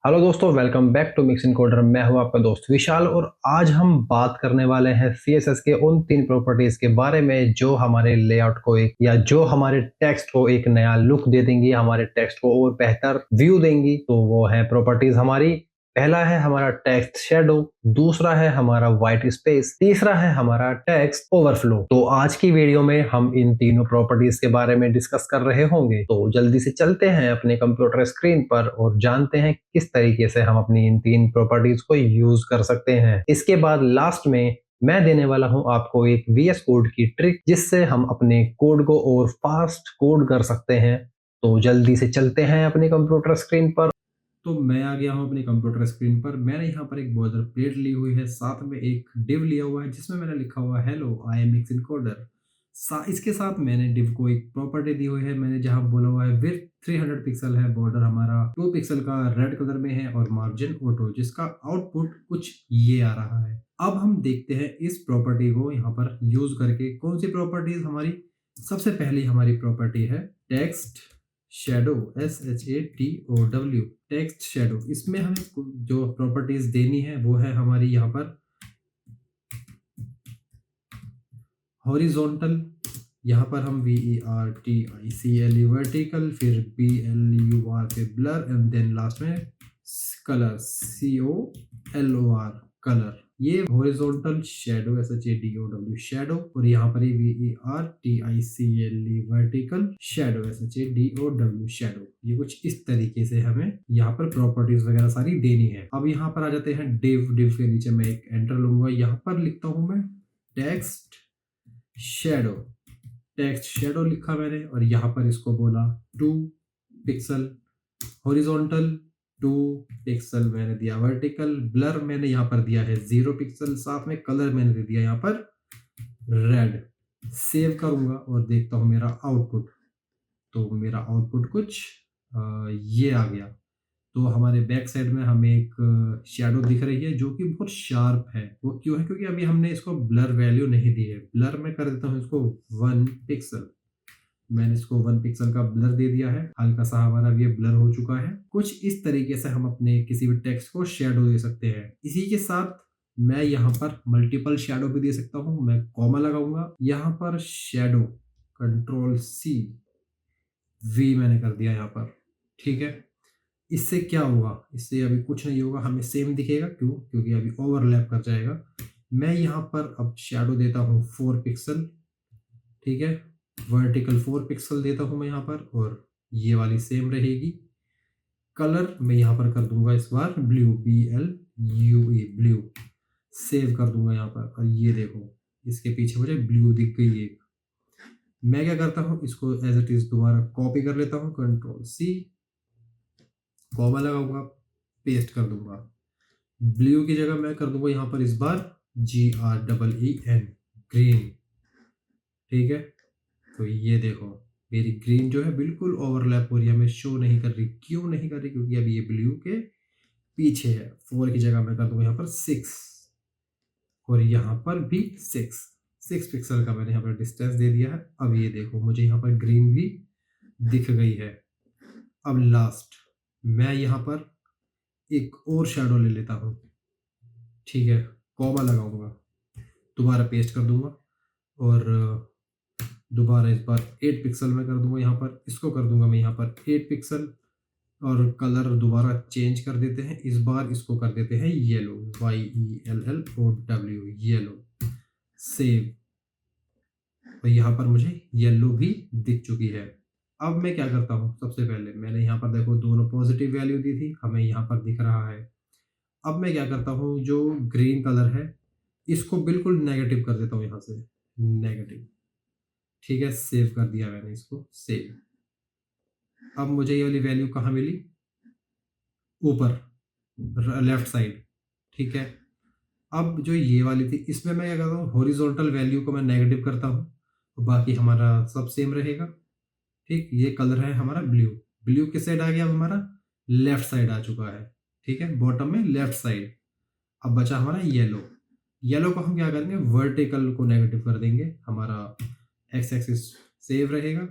Hello दोस्तों, welcome back to Mix Encoder. मैं हूं आपका दोस्त विशाल और आज हम बात करने वाले हैं सीएसएस के उन तीन प्रॉपर्टीज के बारे में जो हमारे लेआउट को एक या जो हमारे टेक्स्ट को एक नया लुक दे देंगी, हमारे टेक्स्ट को और बेहतर व्यू देंगी। तो वो है प्रॉपर्टीज हमारी। पहला है हमारा टेक्स्ट शेडो, दूसरा है हमारा व्हाइट स्पेस, तीसरा है हमारा टेक्स्ट ओवरफ्लो। तो आज की वीडियो में हम इन तीनों प्रॉपर्टीज के बारे में डिस्कस कर रहे होंगे। तो जल्दी से चलते हैं अपने कंप्यूटर स्क्रीन पर और जानते हैं किस तरीके से हम अपनी इन तीन प्रॉपर्टीज को यूज कर सकते हैं। इसके बाद लास्ट में मैं देने वाला हूं आपको एक VS कोड की ट्रिक जिससे हम अपने कोड को और फास्ट कोड कर सकते हैं। तो जल्दी से चलते हैं अपने कंप्यूटर स्क्रीन पर। तो मैं आ गया हूँ अपनी कंप्यूटर स्क्रीन पर। मैंने यहाँ पर एक बॉर्डर प्लेट ली हुई है, साथ में एक डिव लिया हुआ है जिसमें मैंने लिखा हुआ है hello I am mix encoder. इसके साथ मैंने डिव को एक प्रॉपर्टी दी हुई है। मैंने जहाँ बोला हुआ है विड्थ 300 पिक्सल है, बॉर्डर हमारा 2 पिक्सल का रेड कलर में है और मार्जिन ऑटो, जिसका आउटपुट कुछ ये आ रहा है। अब हम देखते हैं इस प्रॉपर्टी को यहाँ पर यूज करके कौन सी प्रॉपर्टीज हमारी। सबसे पहली हमारी प्रॉपर्टी है text shadow, SHADOW, text shadow. इसमें हमें जो प्रॉपर्टीज देनी है वो है हमारी यहाँ पर हॉरिजॉन्टल, यहाँ पर हम VERTICAL वर्टिकल, फिर BLUR पे ब्लर एंड देन लास्ट में कलर COLOR कलर। ये हॉरिजॉन्टल शेडो SHADOW शेडो, और यहाँ पर VERTICAL vertical shadow SHADOW shadow. ये कुछ इस तरीके से हमें यहाँ पर प्रॉपर्टीज वगैरह सारी देनी है। अब यहाँ पर आ जाते हैं डिव के नीचे मैं एक एंटर लूंगा। यहाँ पर लिखता हूँ मैं टेक्स्ट शेडो लिखा मैंने, और यहाँ पर इसको बोला 2 पिक्सल हॉरिजॉन्टल, 2 पिक्सल मैंने दिया वर्टिकल, ब्लर मैंने यहाँ पर दिया है 0 पिक्सल, साथ में कलर मैंने दे दिया यहाँ पर रेड। सेव करूंगा और देखता हूँ मेरा आउटपुट। तो मेरा आउटपुट कुछ ये आ गया। तो हमारे बैक साइड में हमें एक शेडो दिख रही है जो कि बहुत शार्प है। वो क्यों है? क्योंकि अभी हमने इसको ब्लर वैल्यू नहीं दी है। ब्लर में कर देता हूँ इसको 1 पिक्सल। मैंने इसको 1 पिक्सल का ब्लर दे दिया है। हल्का सा हमारा ये ब्लर हो चुका है। कुछ इस तरीके से हम अपने किसी भी टेक्स्ट को शेडो दे सकते हैं। इसी के साथ मैं यहाँ पर मल्टीपल शेडो भी दे सकता हूँ। मैं कॉमा लगाऊंगा, यहाँ पर शेडो Ctrl+C+V मैंने कर दिया यहाँ पर। ठीक है, इससे क्या होगा? इससे अभी कुछ नहीं होगा, हमें सेम दिखेगा। क्यों? क्योंकि अभी ओवरलैप कर जाएगा। मैं यहाँ पर अब शेडो देता हूँ 4 पिक्सल। ठीक है, वर्टिकल 4 पिक्सल देता हूँ मैं यहाँ पर, और ये वाली सेम रहेगी। कलर मैं यहाँ पर कर दूंगा इस बार ब्लू, BLUE ब्लू। सेव कर दूंगा यहाँ पर, और ये देखो इसके पीछे मुझे ब्लू दिख गई एक। मैं क्या करता हूँ, इसको एज इट इज दोबारा कॉपी कर लेता हूँ, Ctrl+C, कॉमा लगाऊंगा, पेस्ट कर दूंगा। ब्लू की जगह मैं कर दूंगा यहाँ पर इस बार GREEN, ग्रीन। ठीक है, तो ये देखो मेरी ग्रीन जो है बिल्कुल ओवरलैप हो रही है, हमें शो नहीं कर रही। क्यों नहीं कर रही? क्योंकि अभी ये ब्लू के पीछे है। 4 की जगह मैं कर दूंगा यहाँ पर 6, और यहाँ पर भी 6 पिक्सल का मैंने यहाँ पर डिस्टेंस दे दिया है। अब ये देखो मुझे यहाँ पर ग्रीन भी दिख गई है। अब लास्ट मैं यहाँ पर एक और शेडो ले लेता हूँ। ठीक है, कॉमा लगाऊंगा, दोबारा पेस्ट कर दूंगा, और दोबारा इस बार 8 पिक्सल में कर दूंगा। यहाँ पर इसको कर दूंगा मैं यहाँ पर 8 पिक्सल, और कलर दोबारा चेंज कर देते हैं। इस बार इसको कर देते हैं येलो, YELLOW, येलो। सेव, और यहाँ पर मुझे येलो भी दिख चुकी है। अब मैं क्या करता हूँ, सबसे पहले मैंने यहाँ पर देखो दोनों पॉजिटिव वैल्यू दी थी, हमें यहाँ पर दिख रहा है। अब मैं क्या करता हूँ, जो ग्रीन कलर है इसको बिल्कुल नेगेटिव कर देता हूँ यहाँ से, नेगेटिव। ठीक है, सेव कर दिया मैंने इसको, सेव। अब मुझे ये वाली वैल्यू कहाँ मिली? ऊपर लेफ्ट साइड। ठीक है, अब जो ये वाली थी इसमें मैं क्या करता हूँ, हॉरिजॉन्टल वैल्यू को मैं नेगेटिव करता हूँ, तो बाकी हमारा सब सेम रहेगा। ठीक, ये कलर है हमारा ब्लू। ब्लू किस साइड आ गया? अब हमारा लेफ्ट साइड आ चुका है। ठीक है, बॉटम में लेफ्ट साइड। अब बचा हमारा येलो। येलो को हम क्या करेंगे, वर्टिकल को नेगेटिव कर देंगे, हमारा एक्स एक्सिस सेव रहेगा।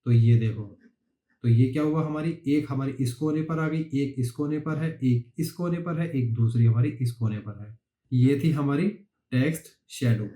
तो ये देखो, तो ये क्या हुआ, हमारी इस कोने पर आ गई, एक इस कोने पर है, एक इस कोने पर है, एक दूसरी हमारी इस कोने पर है। ये थी हमारी टेक्स्ट शैडो।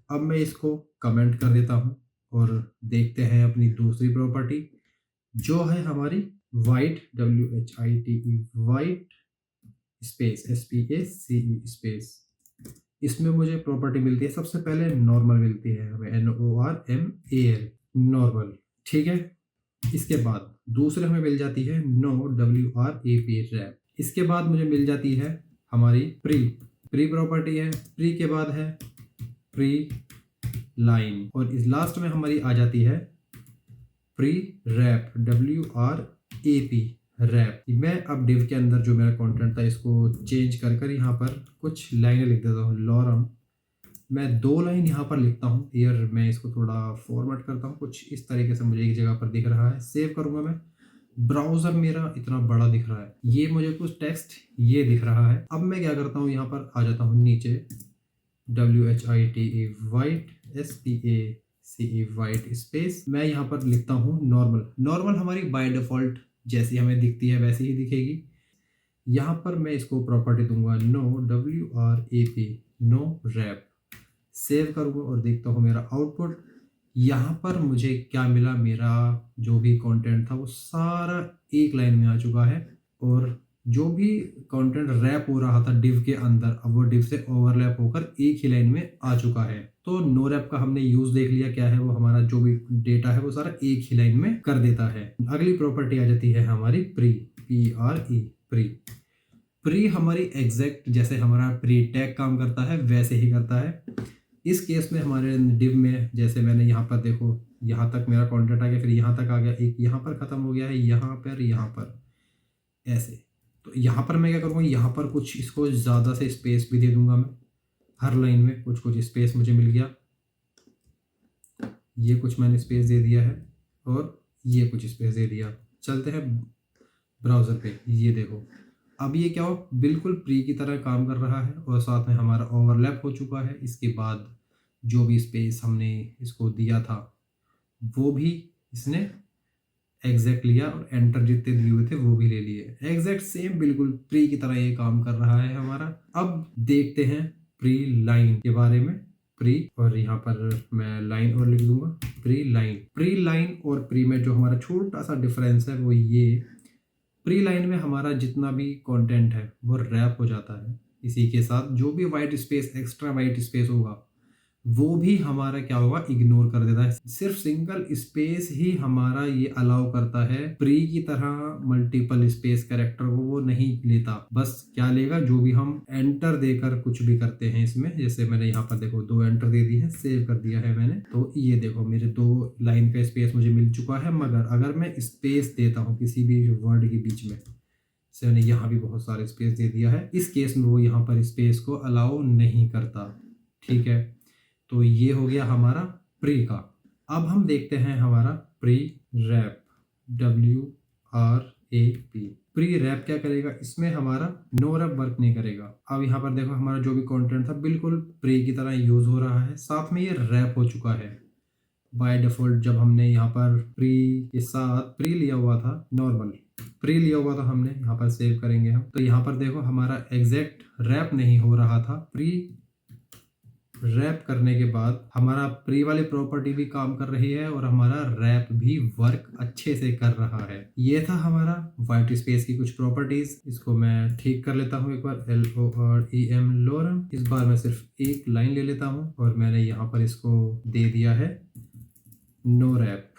अब मैं इसको कमेंट कर देता हूँ और देखते हैं अपनी दूसरी प्रॉपर्टी, जो है हमारी white, WHITE, white space SPACE space. इसमें मुझे प्रॉपर्टी मिलती है, सबसे पहले नॉर्मल मिलती है हमें, NORMAL, नॉर्मल, ठीक है। इसके बाद दूसरे हमें मिल जाती है नो, WRAP, रैप। इसके बाद मुझे मिल जाती है हमारी प्री प्रॉपर्टी है, प्री के बाद है प्री लाइन, और इस लास्ट में हमारी आ जाती है प्री रैप, WRAP, रैप। मैं अब डिव के अंदर जो मेरा कंटेंट था इसको चेंज कर यहाँ पर कुछ लाइनें लिख देता हूँ। लॉरम, मैं 2 लाइन यहाँ पर लिखता हूँ। यार मैं इसको थोड़ा फॉर्मेट करता हूँ, कुछ इस तरीके से मुझे एक जगह पर दिख रहा है। सेव करूँगा मैं, ब्राउज़र मेरा इतना बड़ा दिख रहा है, ये मुझे कुछ टेक्स्ट ये दिख रहा है। अब मैं क्या करता हूँ, यहाँ पर आ जाता हूँ नीचे, WHITE, white, SPACE, white space. मैं यहाँ पर लिखता हूँ नॉर्मल हमारी बाय डिफ़ॉल्ट जैसी हमें दिखती है वैसी ही दिखेगी। यहाँ पर मैं इसको प्रॉपर्टी दूंगा no, WRAP, no wrap. Save करूँगा और देखता हूँ मेरा आउटपुट। यहाँ पर मुझे क्या मिला, मेरा जो भी कंटेंट था वो सारा एक लाइन में आ चुका है, और जो भी कंटेंट रैप हो रहा था डिव के अंदर, अब वो डिव से ओवरलैप होकर एक ही लाइन में आ चुका है। तो नो रैप का हमने यूज देख लिया क्या है, वो हमारा जो भी डेटा है वो सारा एक ही लाइन में कर देता है। अगली प्रॉपर्टी आ जाती है हमारी PRE, प्री हमारी एग्जैक्ट जैसे हमारा प्री टैग काम करता है वैसे ही करता है। इस केस में हमारे डिव में जैसे मैंने यहाँ पर देखो, यहाँ तक मेरा कंटेंट आ गया, फिर यहाँ तक आ गया, एक यहाँ पर ख़त्म हो गया है, यहाँ पर ऐसे। तो यहाँ पर मैं क्या करूँगा, यहाँ पर कुछ इसको ज़्यादा से स्पेस भी दे दूंगा मैं, हर लाइन में कुछ स्पेस मुझे मिल गया। ये कुछ मैंने स्पेस दे दिया है और ये कुछ स्पेस दे दिया। चलते हैं ब्राउज़र पे, ये देखो अब ये क्या हो, बिल्कुल प्री की तरह काम कर रहा है और साथ में हमारा ओवरलैप हो चुका है। इसके बाद जो भी स्पेस हमने इसको दिया था वो भी इसने एग्जैक्ट लिया, और एंटर जितने दिए हुए थे वो भी ले लिए। एग्जैक्ट सेम बिल्कुल प्री की तरह ये काम कर रहा है हमारा। अब देखते हैं प्री लाइन के बारे में। प्री, और यहाँ पर मैं लाइन और लिख दूंगा, प्री लाइन और प्री में जो हमारा छोटा सा डिफरेंस है वो ये, प्री लाइन में हमारा जितना भी कंटेंट है वो रैप हो जाता है, इसी के साथ जो भी white space, extra white space होगा वो भी हमारा क्या होगा, इग्नोर कर देता है। सिर्फ सिंगल स्पेस ही हमारा ये अलाउ करता है, प्री की तरह मल्टीपल स्पेस कैरेक्टर वो नहीं लेता। बस क्या लेगा, जो भी हम एंटर देकर कुछ भी करते हैं इसमें, जैसे मैंने यहाँ पर देखो 2 एंटर दे दी है, सेव कर दिया है मैंने, तो ये देखो मेरे 2 लाइन का स्पेस मुझे मिल चुका है। मगर अगर मैं स्पेस देता हूँ किसी भी वर्ड के बीच में, से मैंने यहाँ भी बहुत सारे स्पेस दे दिया है, इस केस में वो यहाँ पर स्पेस को अलाउ नहीं करता, ठीक है। तो ये हो गया हमारा प्री का। अब हम देखते हैं हमारा pre wrap, WRAP। Pre wrap क्या करेगा, इसमें हमारा नो रैप वर्क नहीं करेगा। अब यहाँ पर देखो हमारा जो भी कंटेंट था बिल्कुल प्री की तरह यूज हो रहा है, साथ में ये रैप हो चुका है बाय डिफॉल्ट। जब हमने यहाँ पर प्री के साथ प्री लिया हुआ था, नॉर्मल प्री लिया हुआ था हमने, यहाँ पर सेव करेंगे हम, तो यहाँ पर देखो हमारा एग्जैक्ट रैप नहीं हो रहा था। प्री रैप करने के बाद हमारा प्री वाली प्रॉपर्टी भी काम कर रही है और हमारा रैप भी वर्क अच्छे से कर रहा है। ये था हमारा वाइट स्पेस की कुछ प्रॉपर्टीज। इसको मैं ठीक कर लेता हूँ एक बार, LOREM, लोरम। इस बार मैं सिर्फ एक लाइन ले लेता हूँ और मैंने यहाँ पर इसको दे दिया है no wrap,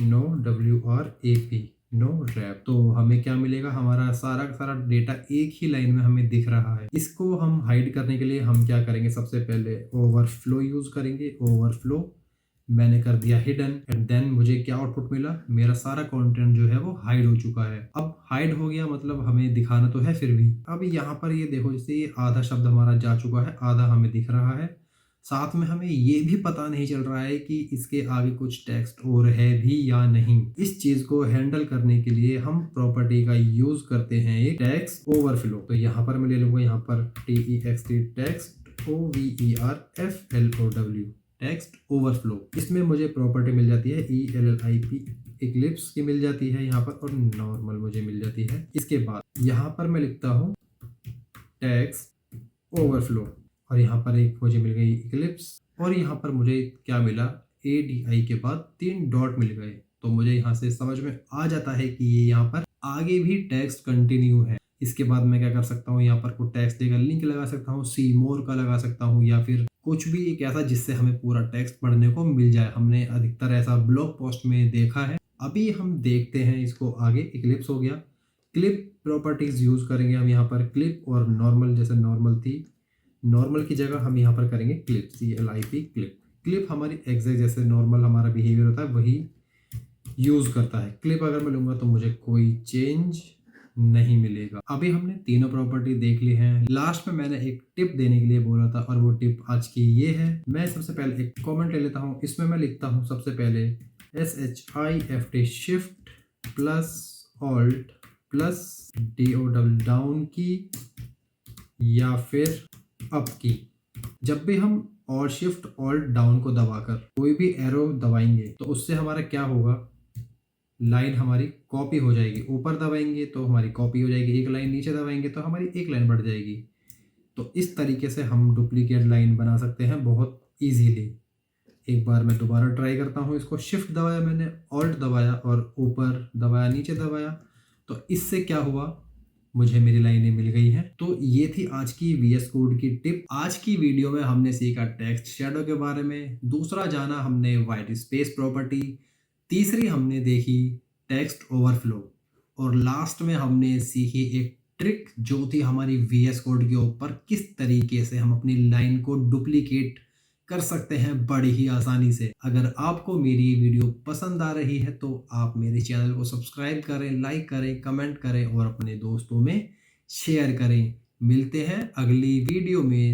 no, WRAP, no wrap. तो हमें क्या मिलेगा, हमारा सारा का सारा डेटा एक ही लाइन में हमें दिख रहा है। इसको हम हाइड करने के लिए हम क्या करेंगे, सबसे पहले ओवरफ्लो यूज करेंगे। ओवरफ्लो मैंने कर दिया हिडन, एंड देन मुझे क्या आउटपुट मिला, मेरा सारा कंटेंट जो है वो हाइड हो चुका है। अब हाइड हो गया मतलब हमें दिखाना तो है फिर भी। अब यहाँ पर ये देखो, जैसे ये आधा शब्द हमारा जा चुका है, आधा हमें दिख रहा है, साथ में हमें ये भी पता नहीं चल रहा है कि इसके आगे कुछ टेक्स्ट और है भी या नहीं। इस चीज को हैंडल करने के लिए हम प्रॉपर्टी का यूज करते हैं एक टेक्स्ट ओवरफ्लो। तो यहाँ पर मैं ले लूंगा यहाँ पर TEXT, text OVERFLOW, text overflow. इसमें मुझे प्रॉपर्टी मिल जाती है ELLIP, इक्लिप्स की मिल जाती है यहाँ पर, और नॉर्मल मुझे मिल जाती है। इसके बाद यहाँ पर मैं लिखता हूँ टेक्स्ट ओवरफ्लो, और यहाँ पर एक मुझे मिल गई इक्लिप्स, और यहाँ पर मुझे क्या मिला, ADI के बाद 3 डॉट मिल गए। तो मुझे यहाँ से समझ में आ जाता है कि ये यहाँ पर आगे भी टेक्स्ट कंटिन्यू है। इसके बाद मैं क्या कर सकता हूँ, यहाँ पर कोई टेक्स्ट देगा लिंक लगा सकता हूँ, सी मोर का लगा सकता हूँ, या फिर कुछ भी एक ऐसा जिससे हमें पूरा टेक्स्ट पढ़ने को मिल जाए। हमने अधिकतर ऐसा ब्लॉग पोस्ट में देखा है। अभी हम देखते हैं इसको आगे। इक्लिप्स हो गया, क्लिप प्रॉपर्टीज यूज करेंगे हम यहाँ पर। क्लिप और नॉर्मल, जैसे नॉर्मल थी, नॉर्मल की जगह हम यहाँ पर करेंगे क्लिप, CLIP क्लिप। क्लिप हमारी एग्जैक्ट जैसे नॉर्मल हमारा बिहेवियर होता है वही यूज करता है। क्लिप अगर मैं लूंगा तो मुझे कोई चेंज नहीं मिलेगा। अभी हमने तीनों प्रॉपर्टी देख ली हैं। लास्ट में मैंने एक टिप देने के लिए बोला था, और वो टिप आज की ये है। मैं सबसे पहले एक कमेंट ले लेता हूँ। इसमें मैं लिखता हूँ सबसे पहले SHIFT shift plus alt plus DO down की या फिर अप की। जब भी हम और शिफ्ट ऑल्ट डाउन को दबाकर कोई भी एरो दबाएंगे तो उससे हमारा क्या होगा, लाइन हमारी कॉपी हो जाएगी। ऊपर दबाएंगे तो हमारी कॉपी हो जाएगी, एक लाइन नीचे दबाएंगे तो हमारी एक लाइन बढ़ जाएगी। तो इस तरीके से हम डुप्लीकेट लाइन बना सकते हैं बहुत इजीली। एक बार मैं दोबारा ट्राई करता हूँ इसको। शिफ्ट दबाया मैंने, ऑल्ट दबाया और ऊपर दबाया, नीचे दबाया, तो इससे क्या हुआ, मुझे मेरी लाइनें मिल गई हैं। तो ये थी आज की VS कोड की टिप। आज की वीडियो में हमने सीखा टेक्स्ट शैडो के बारे में, दूसरा जाना हमने व्हाइट स्पेस प्रॉपर्टी, तीसरी हमने देखी टेक्स्ट ओवरफ्लो, और लास्ट में हमने सीखी एक ट्रिक जो थी हमारी VS कोड के ऊपर, किस तरीके से हम अपनी लाइन को डुप्लीकेट कर सकते हैं बड़ी ही आसानी से। अगर आपको मेरी ये वीडियो पसंद आ रही है तो आप मेरे चैनल को सब्सक्राइब करें, लाइक करें, कमेंट करें और अपने दोस्तों में शेयर करें। मिलते हैं अगली वीडियो में।